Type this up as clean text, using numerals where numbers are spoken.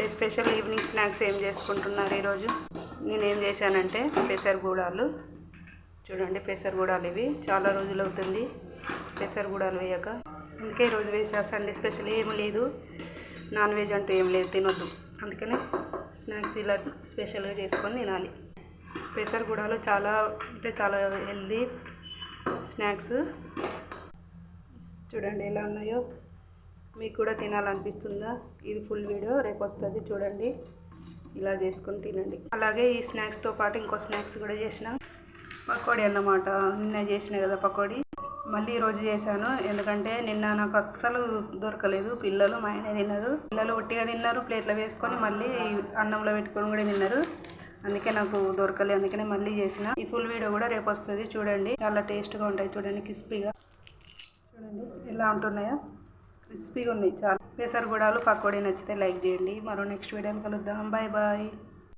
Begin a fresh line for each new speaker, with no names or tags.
Sunday special evening snacks ఏం చేసుకుంటున్నారు ఈరోజు? నేనేం చేశానంటే పెసరగూడాలు. చూడండి, పెసరగూడాలు ఇవి చాలా రోజులు అవుతుంది పెసరగూడాలు వేయక, అందుకే ఈరోజు వేసా. సండే స్పెషల్ ఏం లేదు, నాన్ వెజ్ అంటూ ఏం లేదు, తినొద్దు. అందుకనే స్నాక్స్ ఇలా స్పెషల్గా చేసుకొని తినాలి. పెసరగూడాలు చాలా హెల్దీ స్నాక్స్. చూడండి ఎలా ఉన్నాయో. మీకు కూడా తినాలనిపిస్తుందా? ఇది ఫుల్ వీడియో రేపు వస్తుంది, చూడండి. ఇలా చేసుకొని తినండి. అలాగే ఈ స్నాక్స్తో పాటు ఇంకో స్నాక్స్ కూడా చేసిన, పకోడీ అన్నమాట. నిన్న చేసిన కదా పకోడీ, మళ్ళీ ఈరోజు చేశాను. ఎందుకంటే నిన్న నాకు అస్సలు దొరకలేదు. పిల్లలు మా ఆయన తిన్నారు. పిల్లలు ఒట్టిగా తిన్నారు, ప్లేట్లో వేసుకొని మళ్ళీ అన్నంలో పెట్టుకొని కూడా తిన్నారు. అందుకే నాకు దొరకలేదు, అందుకనే మళ్ళీ చేసిన. ఈ ఫుల్ వీడియో కూడా రేపు వస్తుంది, చూడండి. చాలా టేస్ట్గా ఉంటాయి. చూడండి, క్రిస్పీగా. చూడండి ఎలా ఉంటున్నాయో, క్రిస్పీగా ఉన్నాయి చాలా. పెసరగూడాలు పకోడీ నచ్చితే లైక్ చేయండి. మరో నెక్స్ట్ వీడియోలో కలుద్దాం. Bye bye.